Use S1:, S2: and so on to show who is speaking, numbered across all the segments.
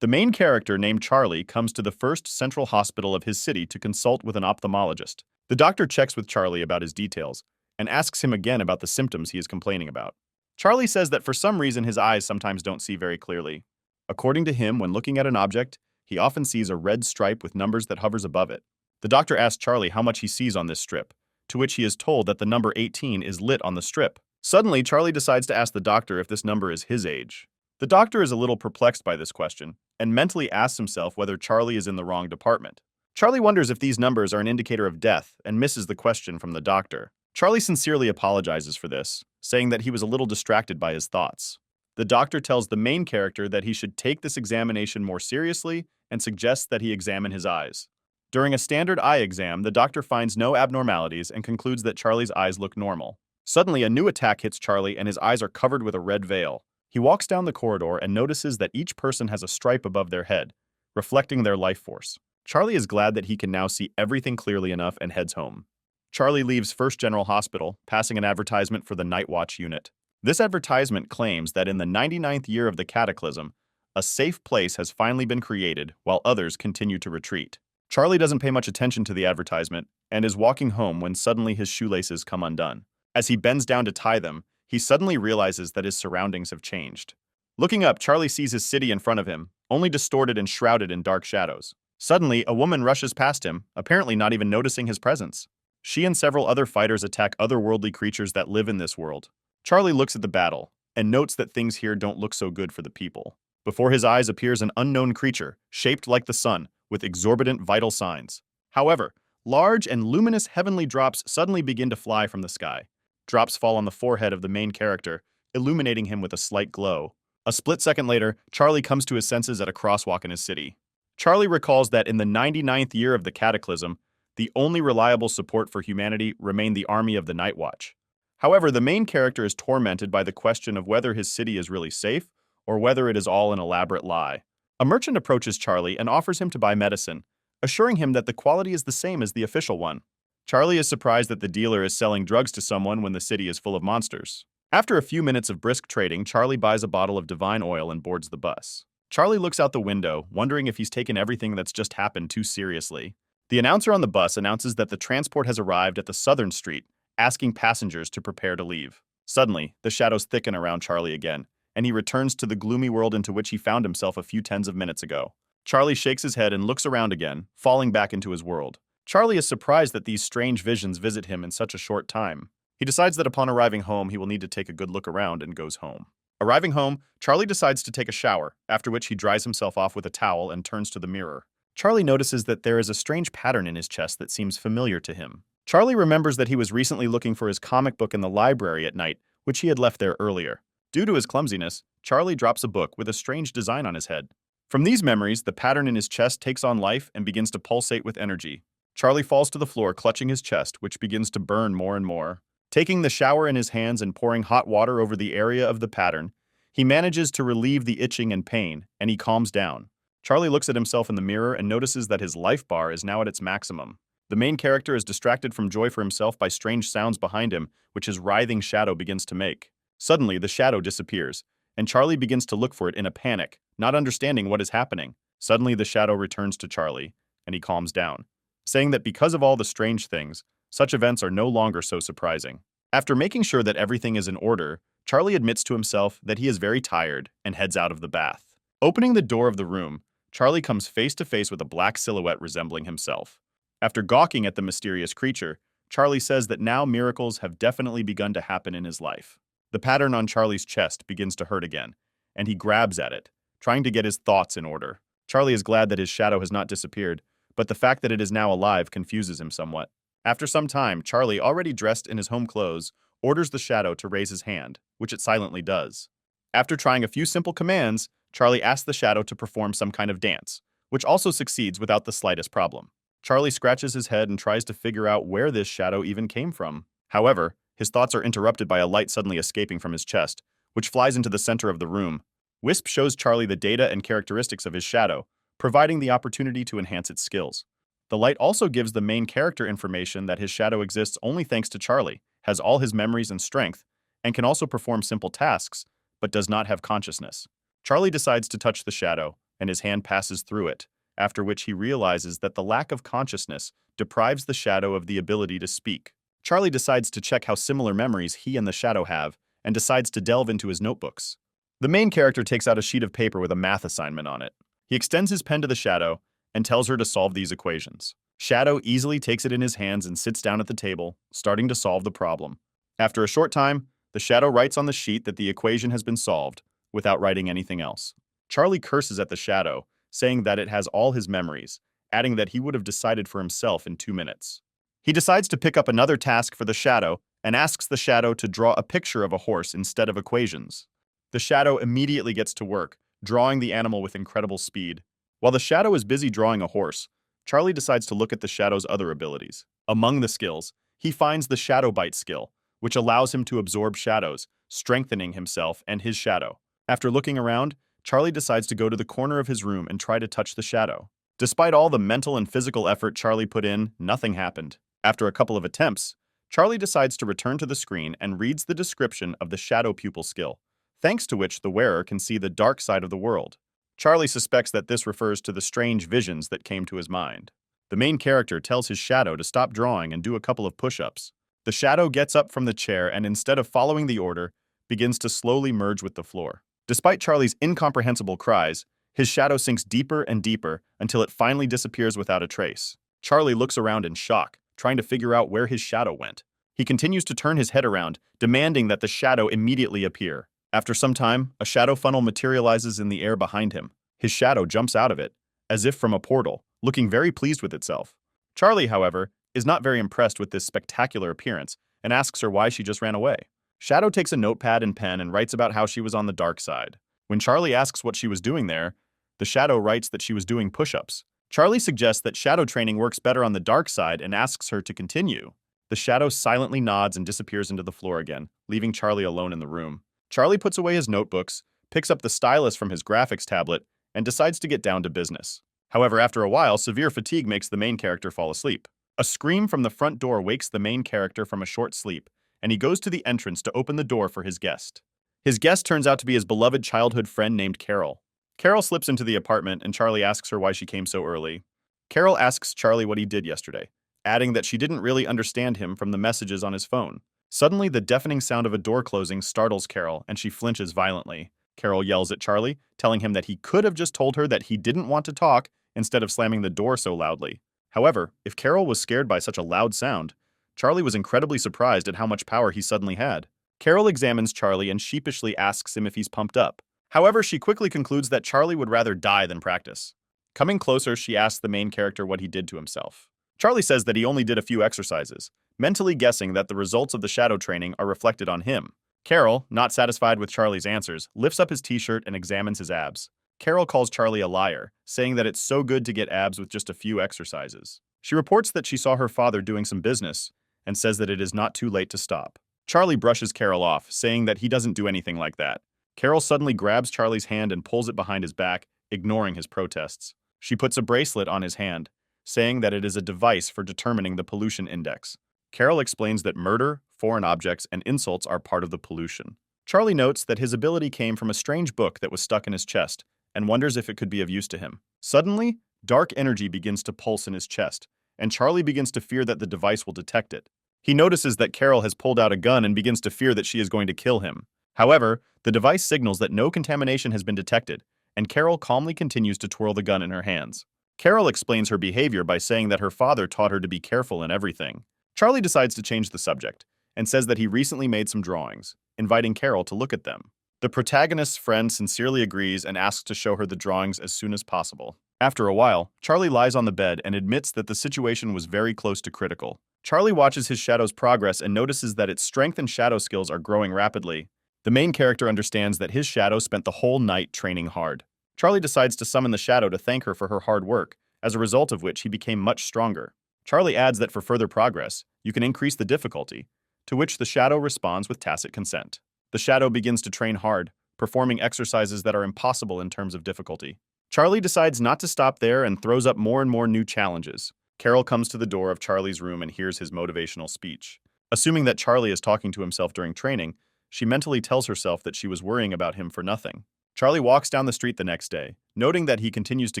S1: The main character, named Charlie, comes to the first central hospital of his city to consult with an ophthalmologist. The doctor checks with Charlie about his details and asks him again about the symptoms he is complaining about. Charlie says that for some reason his eyes sometimes don't see very clearly. According to him, when looking at an object, he often sees a red stripe with numbers that hovers above it. The doctor asks Charlie how much he sees on this strip, to which he is told that the number 18 is lit on the strip. Suddenly, Charlie decides to ask the doctor if this number is his age. The doctor is a little perplexed by this question and mentally asks himself whether Charlie is in the wrong department. Charlie wonders if these numbers are an indicator of death and misses the question from the doctor. Charlie sincerely apologizes for this, saying that he was a little distracted by his thoughts. The doctor tells the main character that he should take this examination more seriously and suggests that he examine his eyes. During a standard eye exam, the doctor finds no abnormalities and concludes that Charlie's eyes look normal. Suddenly, a new attack hits Charlie and his eyes are covered with a red veil. He walks down the corridor and notices that each person has a stripe above their head, reflecting their life force. Charlie is glad that he can now see everything clearly enough and heads home. Charlie leaves First General Hospital, passing an advertisement for the Night Watch unit. This advertisement claims that in the 99th year of the cataclysm, a safe place has finally been created while others continue to retreat. Charlie doesn't pay much attention to the advertisement and is walking home when suddenly his shoelaces come undone. As he bends down to tie them, he suddenly realizes that his surroundings have changed. Looking up, Charlie sees his city in front of him, only distorted and shrouded in dark shadows. Suddenly, a woman rushes past him, apparently not even noticing his presence. She and several other fighters attack otherworldly creatures that live in this world. Charlie looks at the battle and notes that things here don't look so good for the people. Before his eyes appears an unknown creature, shaped like the sun, with exorbitant vital signs. However, large and luminous heavenly drops suddenly begin to fly from the sky. Drops fall on the forehead of the main character, illuminating him with a slight glow. A split second later, Charlie comes to his senses at a crosswalk in his city. Charlie recalls that in the 99th year of the cataclysm, the only reliable support for humanity remained the army of the Night Watch. However, the main character is tormented by the question of whether his city is really safe or whether it is all an elaborate lie. A merchant approaches Charlie and offers him to buy medicine, assuring him that the quality is the same as the official one. Charlie is surprised that the dealer is selling drugs to someone when the city is full of monsters. After a few minutes of brisk trading, Charlie buys a bottle of divine oil and boards the bus. Charlie looks out the window, wondering if he's taken everything that's just happened too seriously. The announcer on the bus announces that the transport has arrived at the southern street, asking passengers to prepare to leave. Suddenly, the shadows thicken around Charlie again, and he returns to the gloomy world into which he found himself a few tens of minutes ago. Charlie shakes his head and looks around again, falling back into his world. Charlie is surprised that these strange visions visit him in such a short time. He decides that upon arriving home, he will need to take a good look around and goes home. Arriving home, Charlie decides to take a shower, after which he dries himself off with a towel and turns to the mirror. Charlie notices that there is a strange pattern in his chest that seems familiar to him. Charlie remembers that he was recently looking for his comic book in the library at night, which he had left there earlier. Due to his clumsiness, Charlie drops a book with a strange design on his head. From these memories, the pattern in his chest takes on life and begins to pulsate with energy. Charlie falls to the floor, clutching his chest, which begins to burn more and more. Taking the shower in his hands and pouring hot water over the area of the pattern, he manages to relieve the itching and pain, and he calms down. Charlie looks at himself in the mirror and notices that his life bar is now at its maximum. The main character is distracted from joy for himself by strange sounds behind him, which his writhing shadow begins to make. Suddenly, the shadow disappears, and Charlie begins to look for it in a panic, not understanding what is happening. Suddenly, the shadow returns to Charlie, and he calms down, saying that because of all the strange things, such events are no longer so surprising. After making sure that everything is in order, Charlie admits to himself that he is very tired and heads out of the bath. Opening the door of the room, Charlie comes face to face with a black silhouette resembling himself. After gawking at the mysterious creature, Charlie says that now miracles have definitely begun to happen in his life. The pattern on Charlie's chest begins to hurt again, and he grabs at it, trying to get his thoughts in order. Charlie is glad that his shadow has not disappeared, but the fact that it is now alive confuses him somewhat. After some time, Charlie, already dressed in his home clothes, orders the shadow to raise his hand, which it silently does. After trying a few simple commands, Charlie asks the shadow to perform some kind of dance, which also succeeds without the slightest problem. Charlie scratches his head and tries to figure out where this shadow even came from. However, his thoughts are interrupted by a light suddenly escaping from his chest, which flies into the center of the room. Wisp shows Charlie the data and characteristics of his shadow, providing the opportunity to enhance its skills. The light also gives the main character information that his shadow exists only thanks to Charlie, has all his memories and strength, and can also perform simple tasks, but does not have consciousness. Charlie decides to touch the shadow, and his hand passes through it, after which he realizes that the lack of consciousness deprives the shadow of the ability to speak. Charlie decides to check how similar memories he and the shadow have, and decides to delve into his notebooks. The main character takes out a sheet of paper with a math assignment on it. He extends his pen to the shadow and tells her to solve these equations. Shadow easily takes it in his hands and sits down at the table, starting to solve the problem. After a short time, the shadow writes on the sheet that the equation has been solved, without writing anything else. Charlie curses at the shadow, saying that it has all his memories, adding that he would have decided for himself in 2 minutes. He decides to pick up another task for the shadow and asks the shadow to draw a picture of a horse instead of equations. The shadow immediately gets to work, drawing the animal with incredible speed. While the shadow is busy drawing a horse, Charlie decides to look at the shadow's other abilities. Among the skills, he finds the shadow bite skill, which allows him to absorb shadows, strengthening himself and his shadow. After looking around, Charlie decides to go to the corner of his room and try to touch the shadow. Despite all the mental and physical effort Charlie put in, nothing happened. After a couple of attempts, Charlie decides to return to the screen and reads the description of the shadow pupil skill, thanks to which the wearer can see the dark side of the world. Charlie suspects that this refers to the strange visions that came to his mind. The main character tells his shadow to stop drawing and do a couple of push-ups. The shadow gets up from the chair and, instead of following the order, begins to slowly merge with the floor. Despite Charlie's incomprehensible cries, his shadow sinks deeper and deeper until it finally disappears without a trace. Charlie looks around in shock, trying to figure out where his shadow went. He continues to turn his head around, demanding that the shadow immediately appear. After some time, a shadow funnel materializes in the air behind him. His shadow jumps out of it, as if from a portal, looking very pleased with itself. Charlie, however, is not very impressed with this spectacular appearance and asks her why she just ran away. Shadow takes a notepad and pen and writes about how she was on the dark side. When Charlie asks what she was doing there, the shadow writes that she was doing push-ups. Charlie suggests that shadow training works better on the dark side and asks her to continue. The shadow silently nods and disappears into the floor again, leaving Charlie alone in the room. Charlie puts away his notebooks, picks up the stylus from his graphics tablet, and decides to get down to business. However, after a while, severe fatigue makes the main character fall asleep. A scream from the front door wakes the main character from a short sleep, and he goes to the entrance to open the door for his guest. His guest turns out to be his beloved childhood friend named Carol. Carol slips into the apartment, and Charlie asks her why she came so early. Carol asks Charlie what he did yesterday, adding that she didn't really understand him from the messages on his phone. Suddenly, the deafening sound of a door closing startles Carol, and she flinches violently. Carol yells at Charlie, telling him that he could have just told her that he didn't want to talk instead of slamming the door so loudly. However, if Carol was scared by such a loud sound, Charlie was incredibly surprised at how much power he suddenly had. Carol examines Charlie and sheepishly asks him if he's pumped up. However, she quickly concludes that Charlie would rather die than practice. Coming closer, she asks the main character what he did to himself. Charlie says that he only did a few exercises, mentally guessing that the results of the shadow training are reflected on him. Carol, not satisfied with Charlie's answers, lifts up his t-shirt and examines his abs. Carol calls Charlie a liar, saying that it's so good to get abs with just a few exercises. She reports that she saw her father doing some business and says that it is not too late to stop. Charlie brushes Carol off, saying that he doesn't do anything like that. Carol suddenly grabs Charlie's hand and pulls it behind his back, ignoring his protests. She puts a bracelet on his hand, saying that it is a device for determining the pollution index. Carol explains that murder, foreign objects, and insults are part of the pollution. Charlie notes that his ability came from a strange book that was stuck in his chest, and wonders if it could be of use to him. Suddenly, dark energy begins to pulse in his chest, and Charlie begins to fear that the device will detect it. He notices that Carol has pulled out a gun and begins to fear that she is going to kill him. However, the device signals that no contamination has been detected, and Carol calmly continues to twirl the gun in her hands. Carol explains her behavior by saying that her father taught her to be careful in everything. Charlie decides to change the subject, and says that he recently made some drawings, inviting Carol to look at them. The protagonist's friend sincerely agrees and asks to show her the drawings as soon as possible. After a while, Charlie lies on the bed and admits that the situation was very close to critical. Charlie watches his shadow's progress and notices that its strength and shadow skills are growing rapidly. The main character understands that his shadow spent the whole night training hard. Charlie decides to summon the shadow to thank her for her hard work, as a result of which he became much stronger. Charlie adds that for further progress, you can increase the difficulty, to which the shadow responds with tacit consent. The shadow begins to train hard, performing exercises that are impossible in terms of difficulty. Charlie decides not to stop there and throws up more and more new challenges. Carol comes to the door of Charlie's room and hears his motivational speech. Assuming that Charlie is talking to himself during training, she mentally tells herself that she was worrying about him for nothing. Charlie walks down the street the next day, noting that he continues to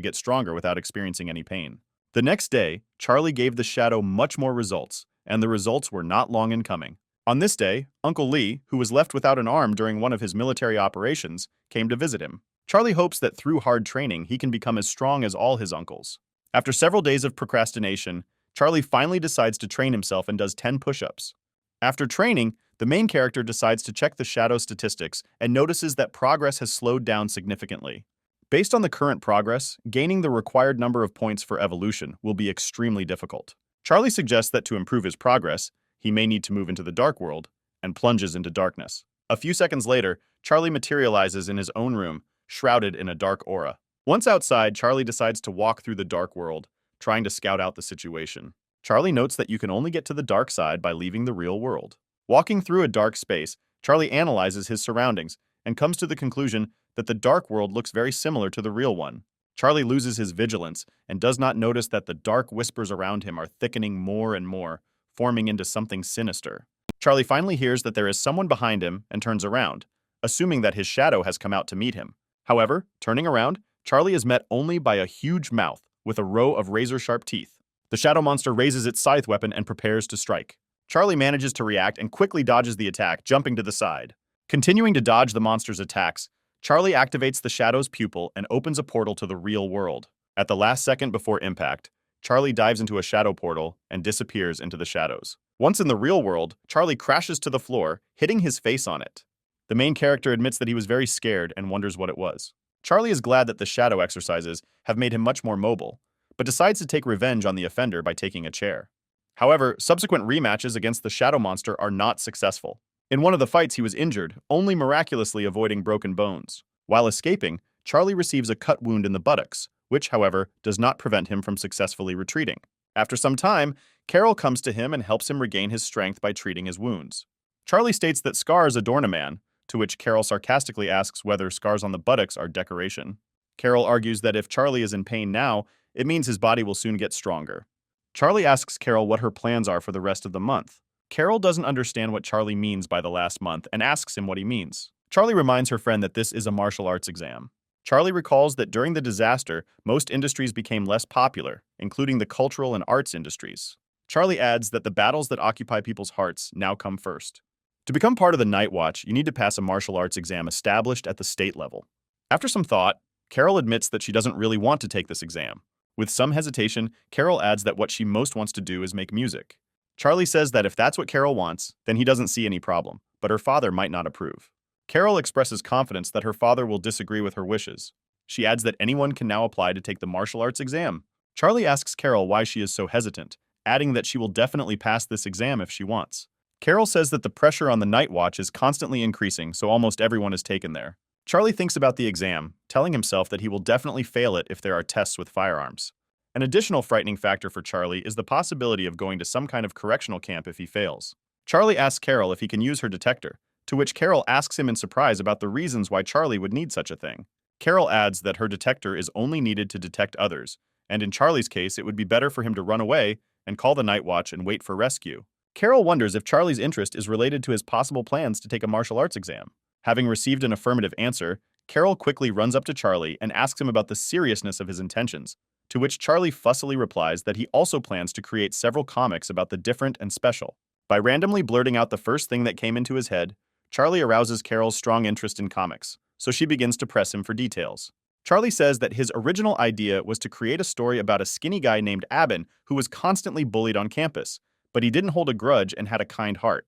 S1: get stronger without experiencing any pain. The next day, Charlie gave the shadow much more results, and the results were not long in coming. On this day, Uncle Lee, who was left without an arm during one of his military operations, came to visit him. Charlie hopes that through hard training he can become as strong as all his uncles. After several days of procrastination, Charlie finally decides to train himself and does 10 push-ups. After training, the main character decides to check the shadow statistics and notices that progress has slowed down significantly. Based on the current progress, gaining the required number of points for evolution will be extremely difficult. Charlie suggests that to improve his progress, he may need to move into the dark world, and plunges into darkness. A few seconds later, Charlie materializes in his own room, shrouded in a dark aura. Once outside, Charlie decides to walk through the dark world, trying to scout out the situation. Charlie notes that you can only get to the dark side by leaving the real world. Walking through a dark space, Charlie analyzes his surroundings and comes to the conclusion that the dark world looks very similar to the real one. Charlie loses his vigilance and does not notice that the dark whispers around him are thickening more and more, forming into something sinister. Charlie finally hears that there is someone behind him and turns around, assuming that his shadow has come out to meet him. However, turning around, Charlie is met only by a huge mouth with a row of razor-sharp teeth. The shadow monster raises its scythe weapon and prepares to strike. Charlie manages to react and quickly dodges the attack, jumping to the side. Continuing to dodge the monster's attacks, Charlie activates the shadow's pupil and opens a portal to the real world. At the last second before impact, Charlie dives into a shadow portal and disappears into the shadows. Once in the real world, Charlie crashes to the floor, hitting his face on it. The main character admits that he was very scared and wonders what it was. Charlie is glad that the shadow exercises have made him much more mobile, but decides to take revenge on the offender by taking a chair. However, subsequent rematches against the shadow monster are not successful. In one of the fights, he was injured, only miraculously avoiding broken bones. While escaping, Charlie receives a cut wound in the buttocks, which, however, does not prevent him from successfully retreating. After some time, Carol comes to him and helps him regain his strength by treating his wounds. Charlie states that scars adorn a man, to which Carol sarcastically asks whether scars on the buttocks are decoration. Carol argues that if Charlie is in pain now, it means his body will soon get stronger. Charlie asks Carol what her plans are for the rest of the month. Carol doesn't understand what Charlie means by the last month and asks him what he means. Charlie reminds her friend that this is a martial arts exam. Charlie recalls that during the disaster, most industries became less popular, including the cultural and arts industries. Charlie adds that the battles that occupy people's hearts now come first. To become part of the Night Watch, you need to pass a martial arts exam established at the state level. After some thought, Carol admits that she doesn't really want to take this exam. With some hesitation, Carol adds that what she most wants to do is make music. Charlie says that if that's what Carol wants, then he doesn't see any problem, but her father might not approve. Carol expresses confidence that her father will disagree with her wishes. She adds that anyone can now apply to take the martial arts exam. Charlie asks Carol why she is so hesitant, adding that she will definitely pass this exam if she wants. Carol says that the pressure on the Night Watch is constantly increasing, so almost everyone is taken there. Charlie thinks about the exam, telling himself that he will definitely fail it if there are tests with firearms. An additional frightening factor for Charlie is the possibility of going to some kind of correctional camp if he fails. Charlie asks Carol if he can use her detector, to which Carol asks him in surprise about the reasons why Charlie would need such a thing. Carol adds that her detector is only needed to detect others, and in Charlie's case, it would be better for him to run away and call the Night Watch and wait for rescue. Carol wonders if Charlie's interest is related to his possible plans to take a martial arts exam. Having received an affirmative answer, Carol quickly runs up to Charlie and asks him about the seriousness of his intentions, to which Charlie fussily replies that he also plans to create several comics about the different and special. By randomly blurting out the first thing that came into his head, Charlie arouses Carol's strong interest in comics, so she begins to press him for details. Charlie says that his original idea was to create a story about a skinny guy named Abin who was constantly bullied on campus, but he didn't hold a grudge and had a kind heart.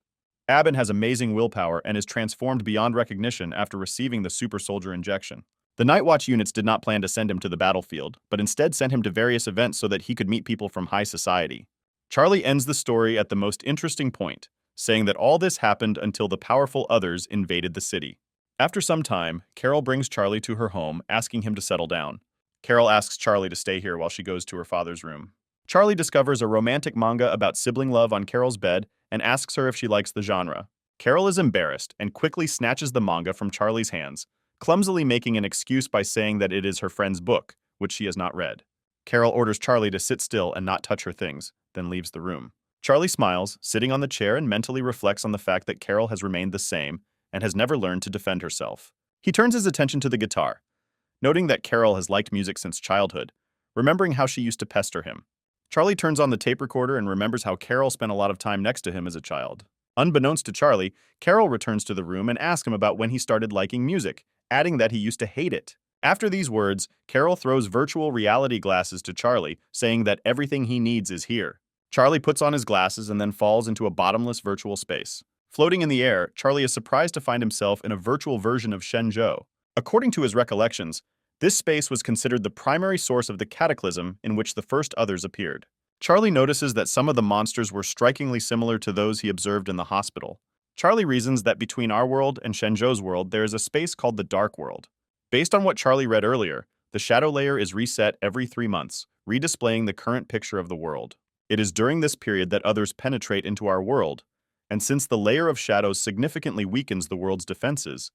S1: Abin has amazing willpower and is transformed beyond recognition after receiving the super soldier injection. The Night Watch units did not plan to send him to the battlefield, but instead sent him to various events so that he could meet people from high society. Charlie ends the story at the most interesting point, saying that all this happened until the powerful others invaded the city. After some time, Carol brings Charlie to her home, asking him to settle down. Carol asks Charlie to stay here while she goes to her father's room. Charlie discovers a romantic manga about sibling love on Carol's bed and asks her if she likes the genre. Carol is embarrassed and quickly snatches the manga from Charlie's hands, clumsily making an excuse by saying that it is her friend's book, which she has not read. Carol orders Charlie to sit still and not touch her things, then leaves the room. Charlie smiles, sitting on the chair, and mentally reflects on the fact that Carol has remained the same and has never learned to defend herself. He turns his attention to the guitar. noting that Carol has liked music since childhood, remembering how she used to pester him. Charlie turns on the tape recorder and remembers how Carol spent a lot of time next to him as a child. Unbeknownst to Charlie, Carol returns to the room and asks him about when he started liking music, adding that he used to hate it. After these words, Carol throws virtual reality glasses to Charlie, saying that everything he needs is here. Charlie puts on his glasses and then falls into a bottomless virtual space. Floating in the air, Charlie is surprised to find himself in a virtual version of Shenzhou. According to his recollections, this space was considered the primary source of the cataclysm in which the first others appeared. Charlie notices that some of the monsters were strikingly similar to those he observed in the hospital. Charlie reasons that between our world and Shenzhou's world there is a space called the Dark World. Based on what Charlie read earlier, the shadow layer is reset every 3 months, redisplaying the current picture of the world. It is during this period that others penetrate into our world, and since the layer of shadows significantly weakens the world's defenses,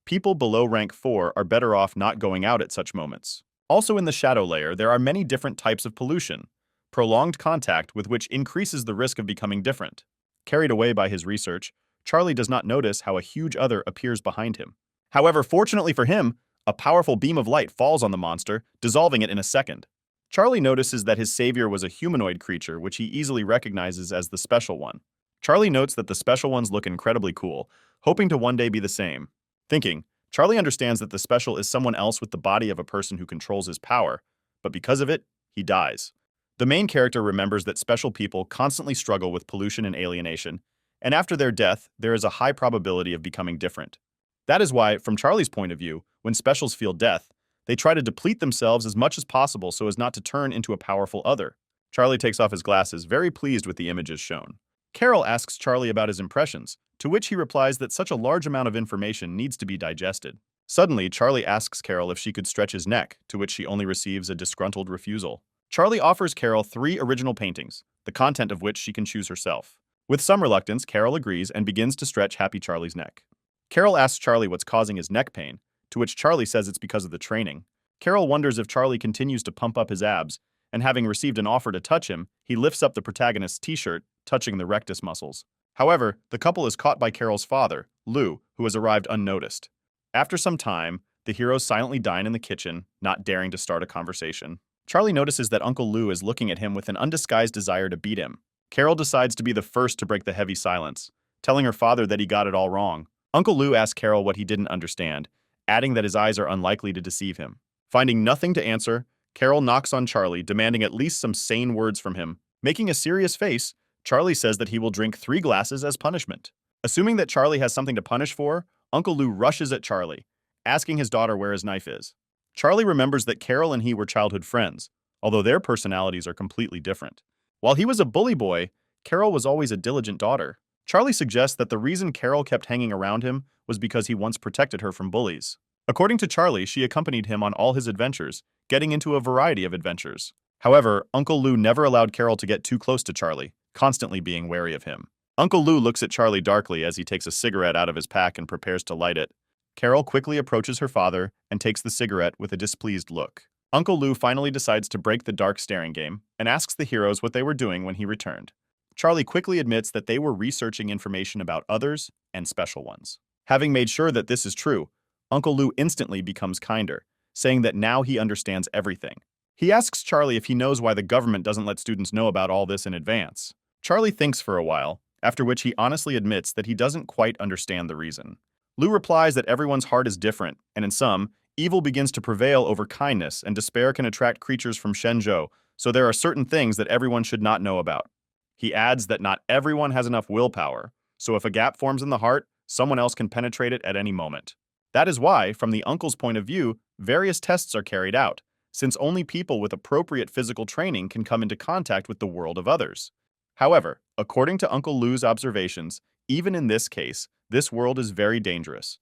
S1: people below rank 4 are better off not going out at such moments. Also in the shadow layer, there are many different types of pollution, prolonged contact with which increases the risk of becoming different. Carried away by his research, Charlie does not notice how a huge other appears behind him. However, fortunately for him, a powerful beam of light falls on the monster, dissolving it in a second. Charlie notices that his savior was a humanoid creature which he easily recognizes as the Special One. Charlie notes that the Special Ones look incredibly cool, hoping to one day be the same. Thinking, Charlie understands that the Special is someone else with the body of a person who controls his power, but because of it, he dies. The main character remembers that special people constantly struggle with pollution and alienation, and after their death, there is a high probability of becoming different. That is why, from Charlie's point of view, when specials feel death, they try to deplete themselves as much as possible so as not to turn into a powerful other. Charlie takes off his glasses, very pleased with the images shown. Carol asks Charlie about his impressions, to which he replies that such a large amount of information needs to be digested. Suddenly, Charlie asks Carol if she could stretch his neck, to which she only receives a disgruntled refusal. Charlie offers Carol 3 original paintings, the content of which she can choose herself. With some reluctance, Carol agrees and begins to stretch Happy Charlie's neck. Carol asks Charlie what's causing his neck pain, to which Charlie says it's because of the training. Carol wonders if Charlie continues to pump up his abs, and having received an offer to touch him, he lifts up the protagonist's t-shirt, touching the rectus muscles. However, the couple is caught by Carol's father, Lou, who has arrived unnoticed. After some time, the heroes silently dine in the kitchen, not daring to start a conversation. Charlie notices that Uncle Lou is looking at him with an undisguised desire to beat him. Carol decides to be the first to break the heavy silence, telling her father that he got it all wrong. Uncle Lou asks Carol what he didn't understand, adding that his eyes are unlikely to deceive him. Finding nothing to answer, Carol knocks on Charlie, demanding at least some sane words from him. Making a serious face, Charlie says that he will drink 3 glasses as punishment. Assuming that Charlie has something to punish for, Uncle Lou rushes at Charlie, asking his daughter where his knife is. Charlie remembers that Carol and he were childhood friends, although their personalities are completely different. While he was a bully boy, Carol was always a diligent daughter. Charlie suggests that the reason Carol kept hanging around him was because he once protected her from bullies. According to Charlie, she accompanied him on all his adventures, getting into a variety of adventures. However, Uncle Lou never allowed Carol to get too close to Charlie, constantly being wary of him. Uncle Lou looks at Charlie darkly as he takes a cigarette out of his pack and prepares to light it. Carol quickly approaches her father and takes the cigarette with a displeased look. Uncle Lou finally decides to break the dark staring game and asks the heroes what they were doing when he returned. Charlie quickly admits that they were researching information about others and special ones. Having made sure that this is true, Uncle Lou instantly becomes kinder, saying that now he understands everything. He asks Charlie if he knows why the government doesn't let students know about all this in advance. Charlie thinks for a while, after which he honestly admits that he doesn't quite understand the reason. Lou replies that everyone's heart is different, and in some, evil begins to prevail over kindness and despair can attract creatures from Shenzhou, so there are certain things that everyone should not know about. He adds that not everyone has enough willpower, so if a gap forms in the heart, someone else can penetrate it at any moment. That is why, from the uncle's point of view, various tests are carried out, since only people with appropriate physical training can come into contact with the world of others. However, according to Uncle Lou's observations, even in this case, this world is very dangerous,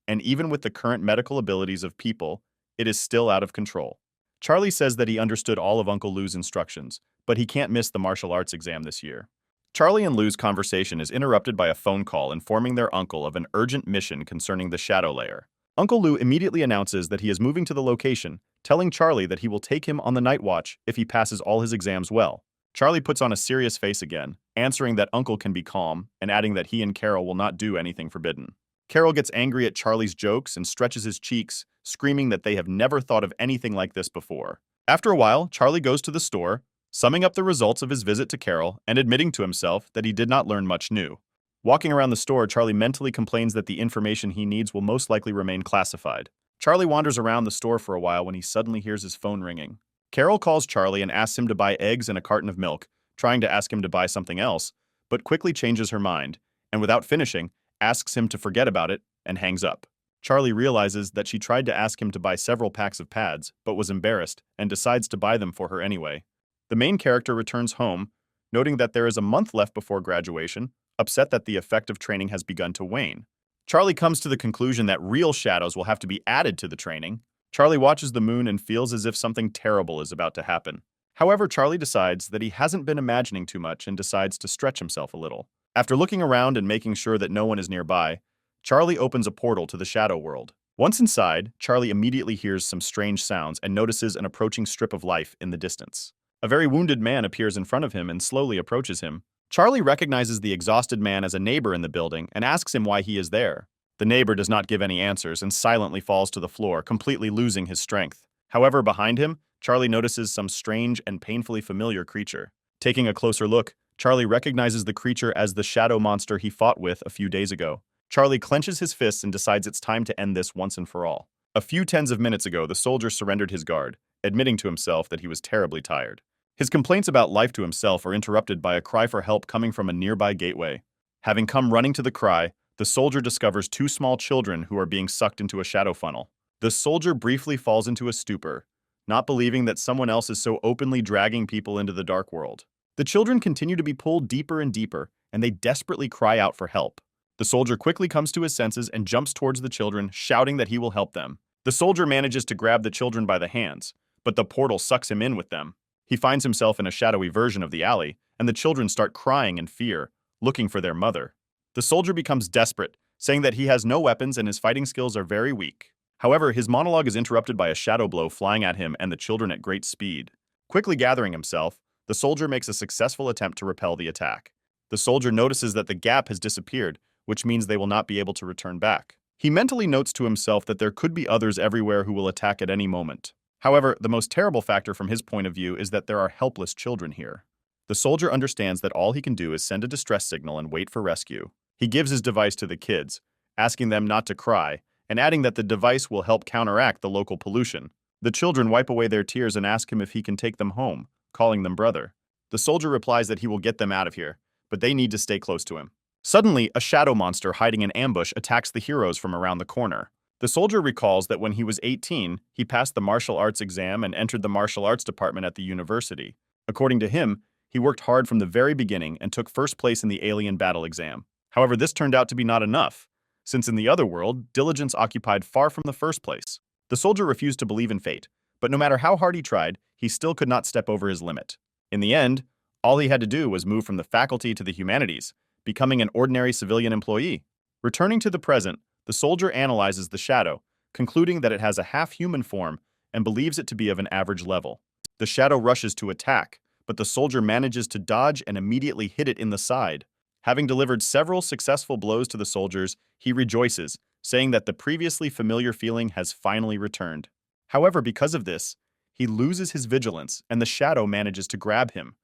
S1: and even with the current medical abilities of people, it is still out of control. Charlie says that he understood all of Uncle Lou's instructions, but he can't miss the martial arts exam this year. Charlie and Lou's conversation is interrupted by a phone call informing their uncle of an urgent mission concerning the shadow layer. Uncle Lou immediately announces that he is moving to the location, telling Charlie that he will take him on the night watch if he passes all his exams well. Charlie puts on a serious face again, answering that Uncle can be calm and adding that he and Carol will not do anything forbidden. Carol gets angry at Charlie's jokes and stretches his cheeks, screaming that they have never thought of anything like this before. After a while, Charlie goes to the store, summing up the results of his visit to Carol and admitting to himself that he did not learn much new. Walking around the store, Charlie mentally complains that the information he needs will most likely remain classified. Charlie wanders around the store for a while when he suddenly hears his phone ringing. Carol calls Charlie and asks him to buy eggs and a carton of milk, trying to ask him to buy something else, but quickly changes her mind, and without finishing, asks him to forget about it and hangs up. Charlie realizes that she tried to ask him to buy several packs of pads, but was embarrassed and decides to buy them for her anyway. The main character returns home, noting that there is a month left before graduation, upset that the effect of training has begun to wane. Charlie comes to the conclusion that real shadows will have to be added to the training. Charlie watches the moon and feels as if something terrible is about to happen. However, Charlie decides that he hasn't been imagining too much and decides to stretch himself a little. After looking around and making sure that no one is nearby, Charlie opens a portal to the shadow world. Once inside, Charlie immediately hears some strange sounds and notices an approaching strip of life in the distance. A very wounded man appears in front of him and slowly approaches him. Charlie recognizes the exhausted man as a neighbor in the building and asks him why he is there. The neighbor does not give any answers and silently falls to the floor, completely losing his strength. However, behind him, Charlie notices some strange and painfully familiar creature. Taking a closer look, Charlie recognizes the creature as the shadow monster he fought with a few days ago. Charlie clenches his fists and decides it's time to end this once and for all. A few tens of minutes ago, the soldier surrendered his guard, admitting to himself that he was terribly tired. His complaints about life to himself are interrupted by a cry for help coming from a nearby gateway. Having come running to the cry, the soldier discovers two small children who are being sucked into a shadow funnel. The soldier briefly falls into a stupor, not believing that someone else is so openly dragging people into the dark world. The children continue to be pulled deeper and deeper, and they desperately cry out for help. The soldier quickly comes to his senses and jumps towards the children, shouting that he will help them. The soldier manages to grab the children by the hands, but the portal sucks him in with them. He finds himself in a shadowy version of the alley, and the children start crying in fear, looking for their mother. The soldier becomes desperate, saying that he has no weapons and his fighting skills are very weak. However, his monologue is interrupted by a shadow blow flying at him and the children at great speed. Quickly gathering himself, the soldier makes a successful attempt to repel the attack. The soldier notices that the gap has disappeared, which means they will not be able to return back. He mentally notes to himself that there could be others everywhere who will attack at any moment. However, the most terrible factor from his point of view is that there are helpless children here. The soldier understands that all he can do is send a distress signal and wait for rescue. He gives his device to the kids, asking them not to cry, and adding that the device will help counteract the local pollution. The children wipe away their tears and ask him if he can take them home, calling them brother. The soldier replies that he will get them out of here, but they need to stay close to him. Suddenly, a shadow monster hiding in ambush attacks the heroes from around the corner. The soldier recalls that when he was 18, he passed the martial arts exam and entered the martial arts department at the university. According to him, he worked hard from the very beginning and took first place in the alien battle exam. However, this turned out to be not enough, since in the other world, diligence occupied far from the first place. The soldier refused to believe in fate, but no matter how hard he tried, he still could not step over his limit. In the end, all he had to do was move from the faculty to the humanities, becoming an ordinary civilian employee. Returning to the present, the soldier analyzes the shadow, concluding that it has a half-human form and believes it to be of an average level. The shadow rushes to attack, but the soldier manages to dodge and immediately hit it in the side. Having delivered several successful blows to the soldiers, he rejoices, saying that the previously familiar feeling has finally returned. However, because of this, he loses his vigilance and the shadow manages to grab him,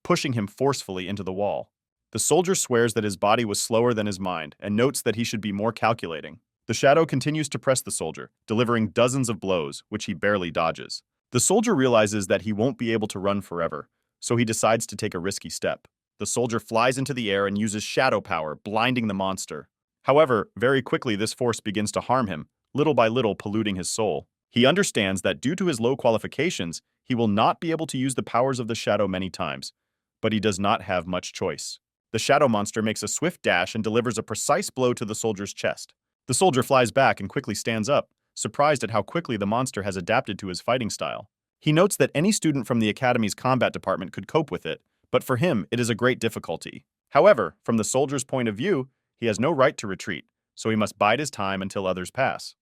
S1: pushing him forcefully into the wall. The soldier swears that his body was slower than his mind and notes that he should be more calculating. The shadow continues to press the soldier, delivering dozens of blows, which he barely dodges. The soldier realizes that he won't be able to run forever, so he decides to take a risky step. The soldier flies into the air and uses shadow power, blinding the monster. However, very quickly this force begins to harm him, little by little polluting his soul. He understands that due to his low qualifications, he will not be able to use the powers of the shadow many times, but he does not have much choice. The shadow monster makes a swift dash and delivers a precise blow to the soldier's chest. The soldier flies back and quickly stands up, surprised at how quickly the monster has adapted to his fighting style. He notes that any student from the academy's combat department could cope with it, but for him, it is a great difficulty. However, from the soldier's point of view, he has no right to retreat, so he must bide his time until others pass.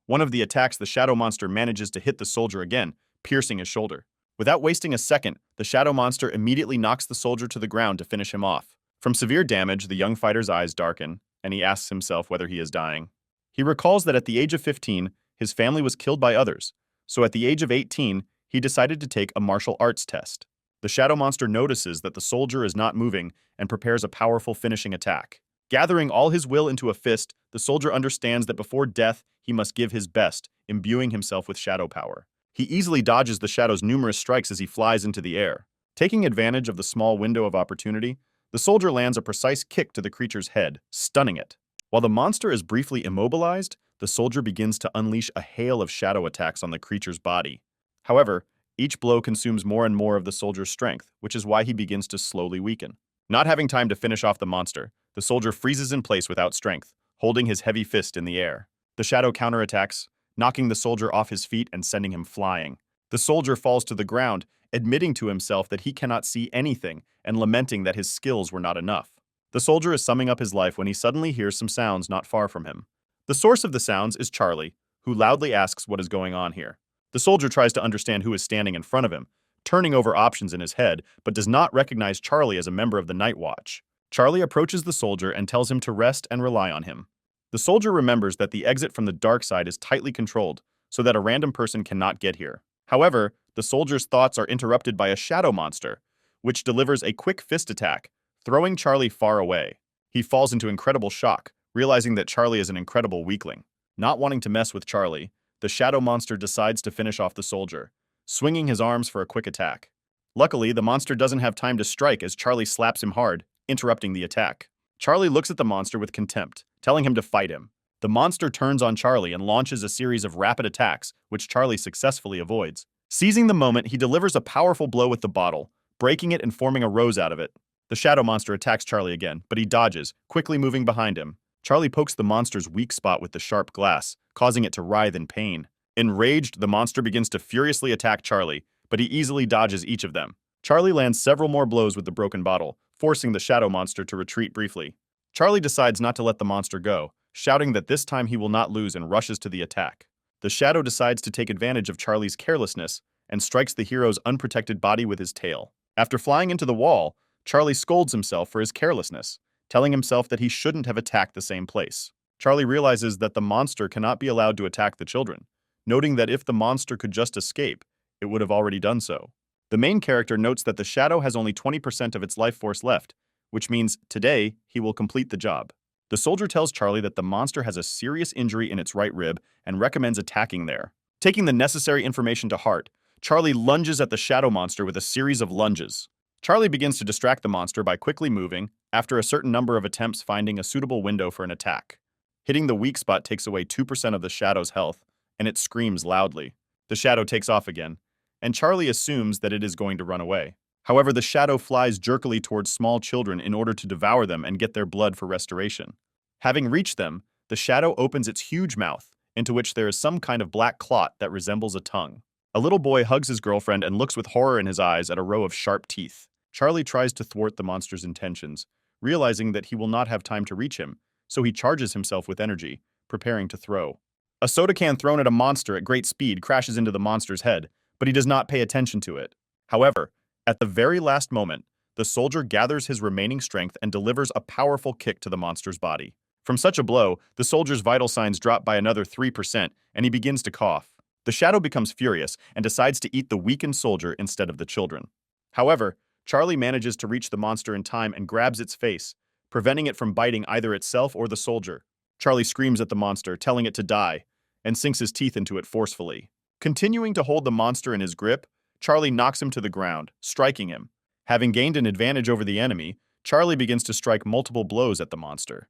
S1: One of the attacks, the shadow monster manages to hit the soldier again, piercing his shoulder. Without wasting a second, the shadow monster immediately knocks the soldier to the ground to finish him off. From severe damage, the young fighter's eyes darken, and he asks himself whether he is dying. He recalls that at the age of 15, his family was killed by others, so at the age of 18, he decided to take a martial arts test. The shadow monster notices that the soldier is not moving and prepares a powerful finishing attack. Gathering all his will into a fist, the soldier understands that before death, he must give his best, imbuing himself with shadow power. He easily dodges the shadow's numerous strikes as he flies into the air. Taking advantage of the small window of opportunity, the soldier lands a precise kick to the creature's head, stunning it. While the monster is briefly immobilized, the soldier begins to unleash a hail of shadow attacks on the creature's body. However, each blow consumes more and more of the soldier's strength, which is why he begins to slowly weaken. Not having time to finish off the monster, the soldier freezes in place without strength, holding his heavy fist in the air. The shadow counterattacks, knocking the soldier off his feet and sending him flying. The soldier falls to the ground, admitting to himself that he cannot see anything and lamenting that his skills were not enough. The soldier is summing up his life when he suddenly hears some sounds not far from him. The source of the sounds is Charlie, who loudly asks what is going on here. The soldier tries to understand who is standing in front of him, turning over options in his head, but does not recognize Charlie as a member of the Night Watch. Charlie approaches the soldier and tells him to rest and rely on him. The soldier remembers that the exit from the dark side is tightly controlled, so that a random person cannot get here. However, the soldier's thoughts are interrupted by a shadow monster, which delivers a quick fist attack, throwing Charlie far away. He falls into incredible shock, realizing that Charlie is an incredible weakling. Not wanting to mess with Charlie, the shadow monster decides to finish off the soldier, swinging his arms for a quick attack. Luckily, the monster doesn't have time to strike as Charlie slaps him hard, interrupting the attack. Charlie looks at the monster with contempt, telling him to fight him. The monster turns on Charlie and launches a series of rapid attacks, which Charlie successfully avoids. Seizing the moment, he delivers a powerful blow with the bottle, breaking it and forming a rose out of it. The shadow monster attacks Charlie again, but he dodges, quickly moving behind him. Charlie pokes the monster's weak spot with the sharp glass, causing it to writhe in pain. Enraged, the monster begins to furiously attack Charlie, but he easily dodges each of them. Charlie lands several more blows with the broken bottle, forcing the shadow monster to retreat briefly. Charlie decides not to let the monster go, shouting that this time he will not lose and rushes to the attack. The shadow decides to take advantage of Charlie's carelessness and strikes the hero's unprotected body with his tail. After flying into the wall, Charlie scolds himself for his carelessness, telling himself that he shouldn't have attacked the same place. Charlie realizes that the monster cannot be allowed to attack the children, noting that if the monster could just escape, it would have already done so. The main character notes that the shadow has only 20% of its life force left, which means today he will complete the job. The soldier tells Charlie that the monster has a serious injury in its right rib and recommends attacking there. Taking the necessary information to heart, Charlie lunges at the shadow monster with a series of lunges. Charlie begins to distract the monster by quickly moving, after a certain number of attempts finding a suitable window for an attack. Hitting the weak spot takes away 2% of the shadow's health, and it screams loudly. The shadow takes off again, and Charlie assumes that it is going to run away. However, the shadow flies jerkily towards small children in order to devour them and get their blood for restoration. Having reached them, the shadow opens its huge mouth, into which there is some kind of black clot that resembles a tongue. A little boy hugs his girlfriend and looks with horror in his eyes at a row of sharp teeth. Charlie tries to thwart the monster's intentions, realizing that he will not have time to reach him, so he charges himself with energy, preparing to throw. A soda can thrown at a monster at great speed crashes into the monster's head, but he does not pay attention to it. However, at the very last moment, the soldier gathers his remaining strength and delivers a powerful kick to the monster's body. From such a blow, the soldier's vital signs drop by another 3%, and he begins to cough. The shadow becomes furious and decides to eat the weakened soldier instead of the children. However, Charlie manages to reach the monster in time and grabs its face, preventing it from biting either itself or the soldier. Charlie screams at the monster, telling it to die, and sinks his teeth into it forcefully. Continuing to hold the monster in his grip, Charlie knocks him to the ground, striking him. Having gained an advantage over the enemy, Charlie begins to strike multiple blows at the monster.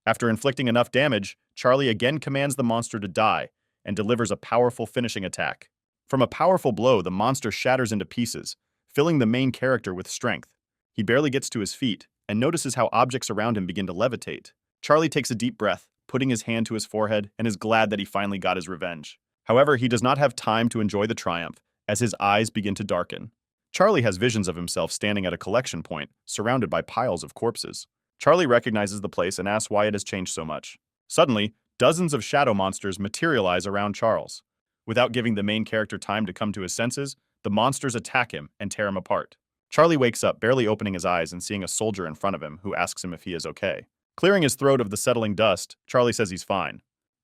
S1: After inflicting enough damage, Charlie again commands the monster to die and delivers a powerful finishing attack. From a powerful blow, the monster shatters into pieces, filling the main character with strength. He barely gets to his feet and notices how objects around him begin to levitate. Charlie takes a deep breath, putting his hand to his forehead, and is glad that he finally got his revenge. However, he does not have time to enjoy the triumph, as his eyes begin to darken. Charlie has visions of himself standing at a collection point, surrounded by piles of corpses. Charlie recognizes the place and asks why it has changed so much. Suddenly, dozens of shadow monsters materialize around Charles. Without giving the main character time to come to his senses, the monsters attack him and tear him apart. Charlie wakes up, barely opening his eyes and seeing a soldier in front of him who asks him if he is okay. Clearing his throat of the settling dust, Charlie says he's fine.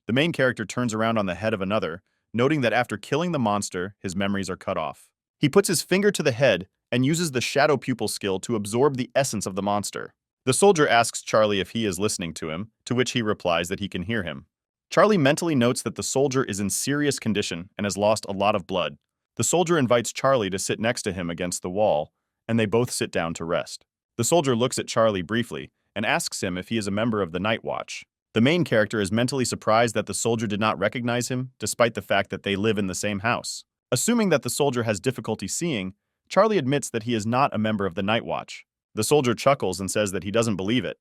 S1: The main character turns around on the head of another, noting that after killing the monster, his memories are cut off. He puts his finger to the head and uses the shadow pupil skill to absorb the essence of the monster. The soldier asks Charlie if he is listening to him, to which he replies that he can hear him. Charlie mentally notes that the soldier is in serious condition and has lost a lot of blood. The soldier invites Charlie to sit next to him against the wall, and they both sit down to rest. The soldier looks at Charlie briefly and asks him if he is a member of the Night Watch. The main character is mentally surprised that the soldier did not recognize him, despite the fact that they live in the same house. Assuming that the soldier has difficulty seeing, Charlie admits that he is not a member of the Night Watch. The soldier chuckles and says that he doesn't believe it,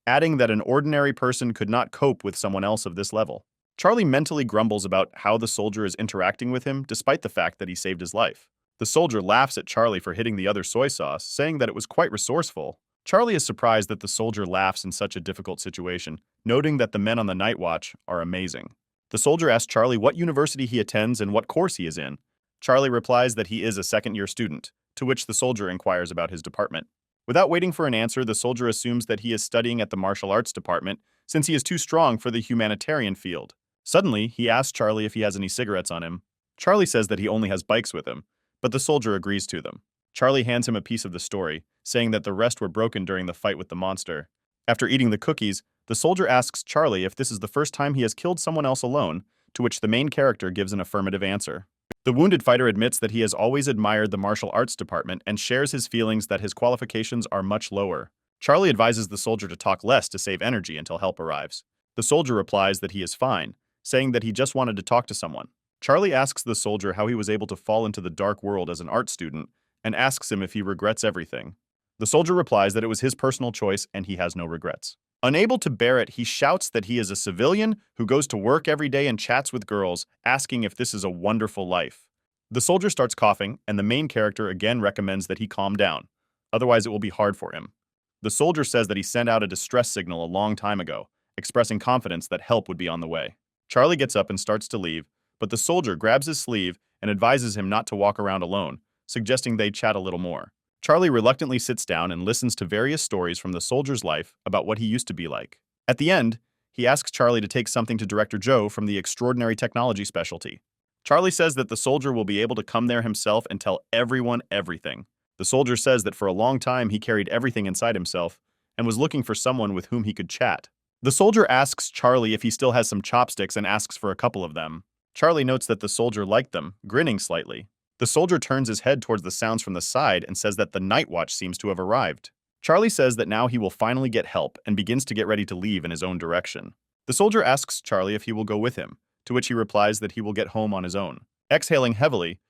S1: adding that an ordinary person could not cope with someone else of this level. Charlie mentally grumbles about how the soldier is interacting with him despite the fact that he saved his life. The soldier laughs at Charlie for hitting the other soy sauce, saying that it was quite resourceful. Charlie is surprised that the soldier laughs in such a difficult situation, noting that the men on the Night Watch are amazing. The soldier asks Charlie what university he attends and what course he is in. Charlie replies that he is a second-year student, to which the soldier inquires about his department. Without waiting for an answer, the soldier assumes that he is studying at the martial arts department since he is too strong for the humanitarian field. Suddenly, he asks Charlie if he has any cigarettes on him. Charlie says that he only has bikes with him, but the soldier agrees to them. Charlie hands him a piece of the story, saying that the rest were broken during the fight with the monster. After eating the cookies, the soldier asks Charlie if this is the first time he has killed someone else alone, to which the main character gives an affirmative answer. The wounded fighter admits that he has always admired the martial arts department and shares his feelings that his qualifications are much lower. Charlie advises the soldier to talk less to save energy until help arrives. The soldier replies that he is fine, saying that he just wanted to talk to someone. Charlie asks the soldier how he was able to fall into the dark world as an art student and asks him if he regrets everything. The soldier replies that it was his personal choice and he has no regrets. Unable to bear it, he shouts that he is a civilian who goes to work every day and chats with girls, asking if this is a wonderful life. The soldier starts coughing, and the main character again recommends that he calm down, otherwise it will be hard for him. The soldier says that he sent out a distress signal a long time ago, expressing confidence that help would be on the way. Charlie gets up and starts to leave, but the soldier grabs his sleeve and advises him not to walk around alone, suggesting they chat a little more. Charlie reluctantly sits down and listens to various stories from the soldier's life about what he used to be like. At the end, he asks Charlie to take something to Director Joe from the Extraordinary Technology Specialty. Charlie says that the soldier will be able to come there himself and tell everyone everything. The soldier says that for a long time he carried everything inside himself and was looking for someone with whom he could chat. The soldier asks Charlie if he still has some chopsticks and asks for a couple of them. Charlie notes that the soldier liked them, grinning slightly. The soldier turns his head towards the sounds from the side and says that the Night Watch seems to have arrived. Charlie says that now he will finally get help and begins to get ready to leave in his own direction. The soldier asks Charlie if he will go with him, to which he replies that he will get home on his own. Exhaling heavily,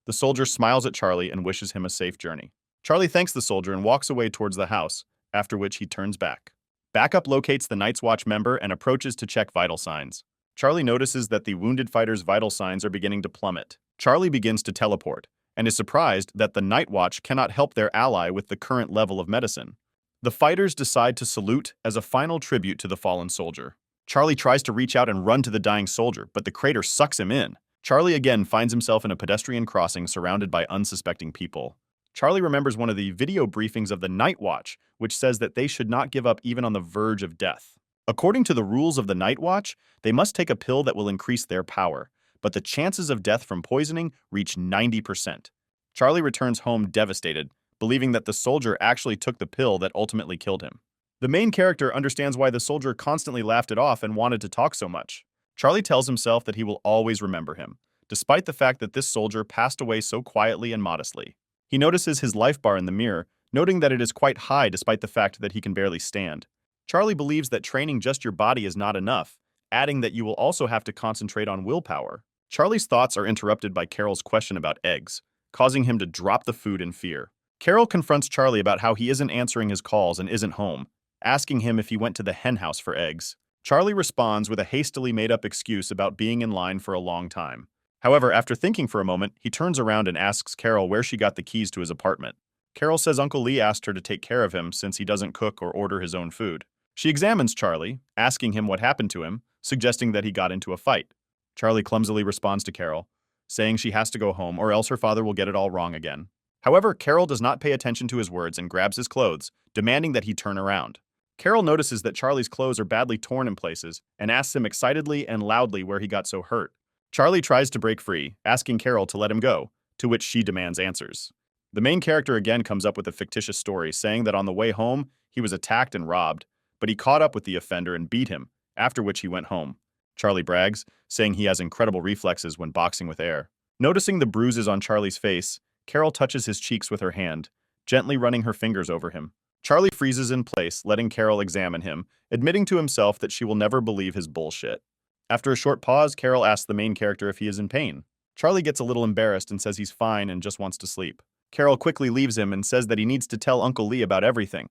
S1: the soldier smiles at Charlie and wishes him a safe journey. Charlie thanks the soldier and walks away towards the house, after which he turns back. Backup locates the Night's Watch member and approaches to check vital signs. Charlie notices that the wounded fighter's vital signs are beginning to plummet. Charlie begins to teleport, and is surprised that the Night Watch cannot help their ally with the current level of medicine. The fighters decide to salute as a final tribute to the fallen soldier. Charlie tries to reach out and run to the dying soldier, but the crater sucks him in. Charlie again finds himself in a pedestrian crossing surrounded by unsuspecting people. Charlie remembers one of the video briefings of the Night Watch, which says that they should not give up even on the verge of death. According to the rules of the Night Watch, they must take a pill that will increase their power, but the chances of death from poisoning reach 90%. Charlie returns home devastated, believing that the soldier actually took the pill that ultimately killed him. The main character understands why the soldier constantly laughed it off and wanted to talk so much. Charlie tells himself that he will always remember him, despite the fact that this soldier passed away so quietly and modestly. He notices his life bar in the mirror, noting that it is quite high despite the fact that he can barely stand. Charlie believes that training just your body is not enough, adding that you will also have to concentrate on willpower. Charlie's thoughts are interrupted by Carol's question about eggs, causing him to drop the food in fear. Carol confronts Charlie about how he isn't answering his calls and isn't home, asking him if he went to the hen house for eggs. Charlie responds with a hastily made-up excuse about being in line for a long time. However, after thinking for a moment, he turns around and asks Carol where she got the keys to his apartment. Carol says Uncle Lee asked her to take care of him since he doesn't cook or order his own food. She examines Charlie, asking him what happened to him, suggesting that he got into a fight. Charlie clumsily responds to Carol, saying she has to go home or else her father will get it all wrong again. However, Carol does not pay attention to his words and grabs his clothes, demanding that he turn around. Carol notices that Charlie's clothes are badly torn in places and asks him excitedly and loudly where he got so hurt. Charlie tries to break free, asking Carol to let him go, to which she demands answers. The main character again comes up with a fictitious story, saying that on the way home, he was attacked and robbed, but he caught up with the offender and beat him, after which he went home. Charlie brags, saying he has incredible reflexes when boxing with air. Noticing the bruises on Charlie's face, Carol touches his cheeks with her hand, gently running her fingers over him. Charlie freezes in place, letting Carol examine him, admitting to himself that she will never believe his bullshit. After a short pause, Carol asks the main character if he is in pain. Charlie gets a little embarrassed and says he's fine and just wants to sleep. Carol quickly leaves him and says that he needs to tell Uncle Lee about everything,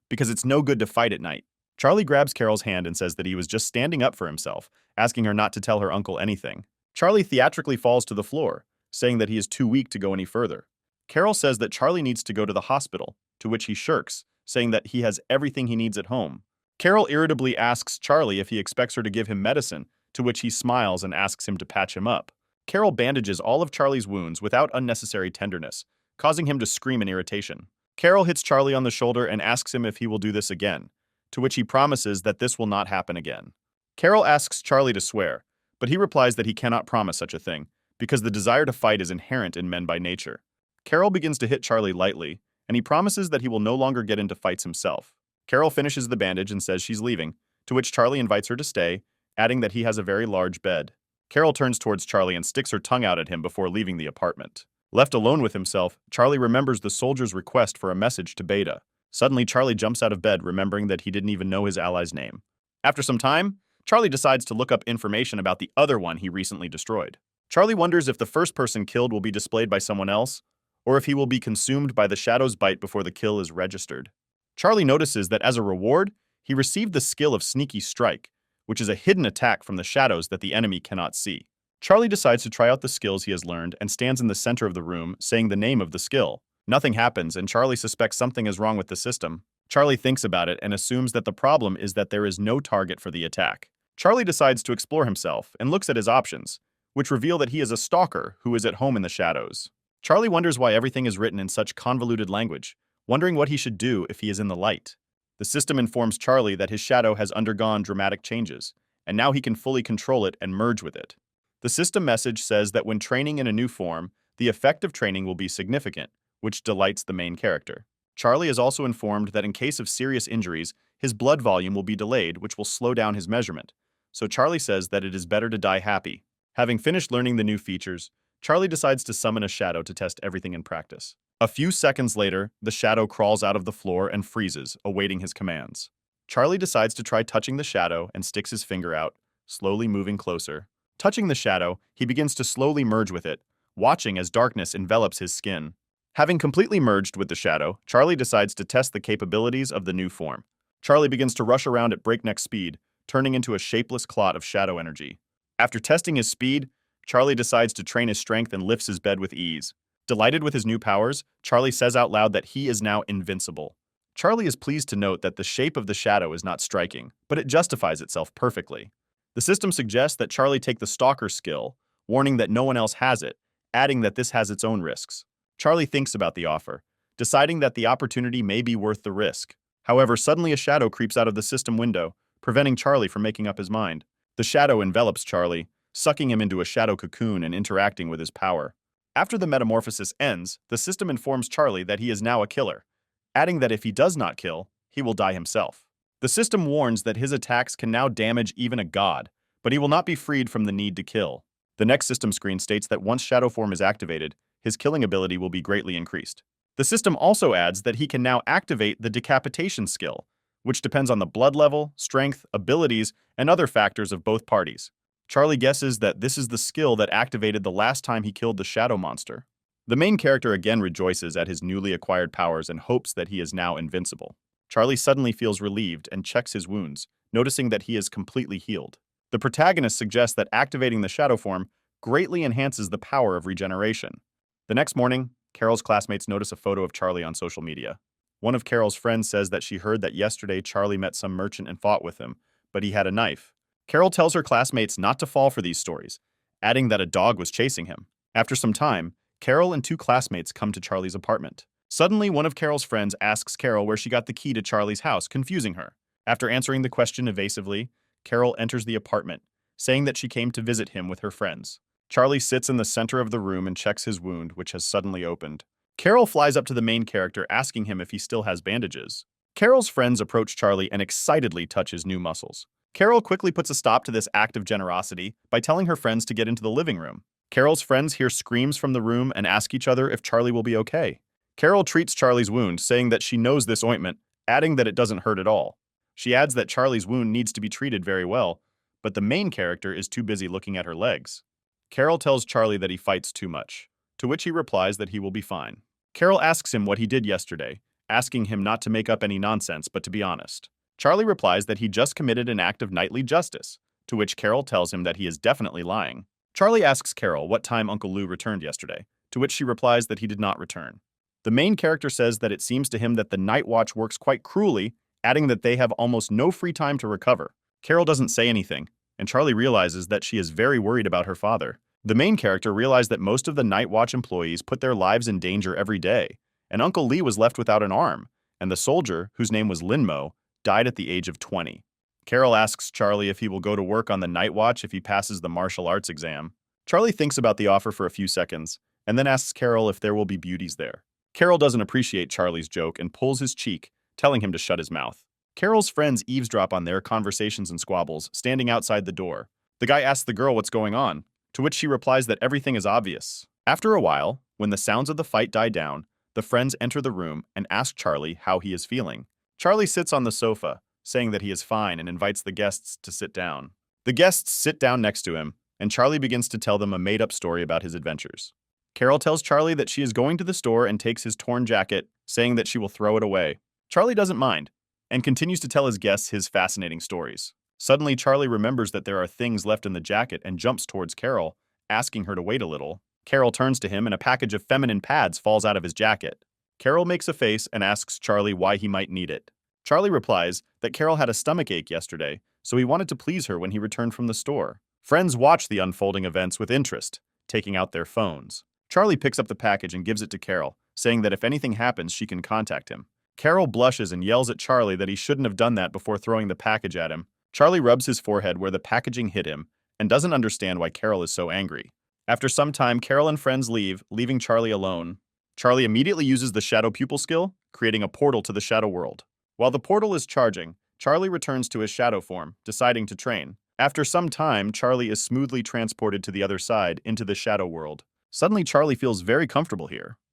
S1: because it's no good to fight at night. Charlie grabs Carol's hand and says that he was just standing up for himself, asking her not to tell her uncle anything. Charlie theatrically falls to the floor, saying that he is too weak to go any further. Carol says that Charlie needs to go to the hospital, to which he shirks, saying that he has everything he needs at home. Carol irritably asks Charlie if he expects her to give him medicine, to which he smiles and asks him to patch him up. Carol bandages all of Charlie's wounds without unnecessary tenderness, causing him to scream in irritation. Carol hits Charlie on the shoulder and asks him if he will do this again, to which he promises that this will not happen again. Carol asks Charlie to swear, but he replies that he cannot promise such a thing, because the desire to fight is inherent in men by nature. Carol begins to hit Charlie lightly, and he promises that he will no longer get into fights himself. Carol finishes the bandage and says she's leaving, to which Charlie invites her to stay, adding that he has a very large bed. Carol turns towards Charlie and sticks her tongue out at him before leaving the apartment. Left alone with himself, Charlie remembers the soldier's request for a message to Beta. Suddenly, Charlie jumps out of bed, remembering that he didn't even know his ally's name. After some time, Charlie decides to look up information about the other one he recently destroyed. Charlie wonders if the first person killed will be displayed by someone else, or if he will be consumed by the shadow's bite before the kill is registered. Charlie notices that as a reward, he received the skill of Sneaky Strike, which is a hidden attack from the shadows that the enemy cannot see. Charlie decides to try out the skills he has learned and stands in the center of the room, saying the name of the skill. Nothing happens, and Charlie suspects something is wrong with the system. Charlie thinks about it and assumes that the problem is that there is no target for the attack. Charlie decides to explore himself and looks at his options, which reveal that he is a stalker who is at home in the shadows. Charlie wonders why everything is written in such convoluted language, wondering what he should do if he is in the light. The system informs Charlie that his shadow has undergone dramatic changes, and now he can fully control it and merge with it. The system message says that when training in a new form, the effect of training will be significant, which delights the main character. Charlie is also informed that in case of serious injuries, his blood volume will be delayed, which will slow down his measurement. So Charlie says that it is better to die happy. Having finished learning the new features, Charlie decides to summon a shadow to test everything in practice. A few seconds later, the shadow crawls out of the floor and freezes, awaiting his commands. Charlie decides to try touching the shadow and sticks his finger out, slowly moving closer. Touching the shadow, he begins to slowly merge with it, watching as darkness envelops his skin. Having completely merged with the shadow, Charlie decides to test the capabilities of the new form. Charlie begins to rush around at breakneck speed, turning into a shapeless clot of shadow energy. After testing his speed, Charlie decides to train his strength and lifts his bed with ease. Delighted with his new powers, Charlie says out loud that he is now invincible. Charlie is pleased to note that the shape of the shadow is not striking, but it justifies itself perfectly. The system suggests that Charlie take the Stalker skill, warning that no one else has it, adding that this has its own risks. Charlie thinks about the offer, deciding that the opportunity may be worth the risk. However, suddenly a shadow creeps out of the system window, preventing Charlie from making up his mind. The shadow envelops Charlie, sucking him into a shadow cocoon and interacting with his power. After the metamorphosis ends, the system informs Charlie that he is now a killer, adding that if he does not kill, he will die himself. The system warns that his attacks can now damage even a god, but he will not be freed from the need to kill. The next system screen states that once shadow form is activated, his killing ability will be greatly increased. The system also adds that he can now activate the decapitation skill, which depends on the blood level, strength, abilities, and other factors of both parties. Charlie guesses that this is the skill that activated the last time he killed the shadow monster. The main character again rejoices at his newly acquired powers and hopes that he is now invincible. Charlie suddenly feels relieved and checks his wounds, noticing that he is completely healed. The protagonist suggests that activating the shadow form greatly enhances the power of regeneration. The next morning, Carol's classmates notice a photo of Charlie on social media. One of Carol's friends says that she heard that yesterday Charlie met some merchant and fought with him, but he had a knife. Carol tells her classmates not to fall for these stories, adding that a dog was chasing him. After some time, Carol and two classmates come to Charlie's apartment. Suddenly, one of Carol's friends asks Carol where she got the key to Charlie's house, confusing her. After answering the question evasively, Carol enters the apartment, saying that she came to visit him with her friends. Charlie sits in the center of the room and checks his wound, which has suddenly opened. Carol flies up to the main character, asking him if he still has bandages. Carol's friends approach Charlie and excitedly touch his new muscles. Carol quickly puts a stop to this act of generosity by telling her friends to get into the living room. Carol's friends hear screams from the room and ask each other if Charlie will be okay. Carol treats Charlie's wound, saying that she knows this ointment, adding that it doesn't hurt at all. She adds that Charlie's wound needs to be treated very well, but the main character is too busy looking at her legs. Carol tells Charlie that he fights too much, to which he replies that he will be fine. Carol asks him what he did yesterday, asking him not to make up any nonsense but to be honest. Charlie replies that he just committed an act of knightly justice, to which Carol tells him that he is definitely lying. Charlie asks Carol what time Uncle Lou returned yesterday, to which she replies that he did not return. The main character says that it seems to him that the night watch works quite cruelly, adding that they have almost no free time to recover. Carol doesn't say anything, and Charlie realizes that she is very worried about her father. The main character realized that most of the night watch employees put their lives in danger every day, and Uncle Lee was left without an arm, and the soldier, whose name was Linmo, died at the age of 20. Carol asks Charlie if he will go to work on the night watch if he passes the martial arts exam. Charlie thinks about the offer for a few seconds, and then asks Carol if there will be beauties there. Carol doesn't appreciate Charlie's joke and pulls his cheek, telling him to shut his mouth. Carol's friends eavesdrop on their conversations and squabbles, standing outside the door. The guy asks the girl what's going on, to which she replies that everything is obvious. After a while, when the sounds of the fight die down, the friends enter the room and ask Charlie how he is feeling. Charlie sits on the sofa, saying that he is fine and invites the guests to sit down. The guests sit down next to him, and Charlie begins to tell them a made-up story about his adventures. Carol tells Charlie that she is going to the store and takes his torn jacket, saying that she will throw it away. Charlie doesn't mind, and continues to tell his guests his fascinating stories. Suddenly, Charlie remembers that there are things left in the jacket and jumps towards Carol, asking her to wait a little. Carol turns to him and a package of feminine pads falls out of his jacket. Carol makes a face and asks Charlie why he might need it. Charlie replies that Carol had a stomachache yesterday, so he wanted to please her when he returned from the store. Friends watch the unfolding events with interest, taking out their phones. Charlie picks up the package and gives it to Carol, saying that if anything happens, she can contact him. Carol blushes and yells at Charlie that he shouldn't have done that before throwing the package at him. Charlie rubs his forehead where the packaging hit him and doesn't understand why Carol is so angry. After some time, Carol and friends leave, leaving Charlie alone. Charlie immediately uses the shadow pupil skill, creating a portal to the shadow world. While the portal is charging, Charlie returns to his shadow form, deciding to train. After some time, Charlie is smoothly transported to the other side, into the shadow world. Suddenly, Charlie feels very comfortable here.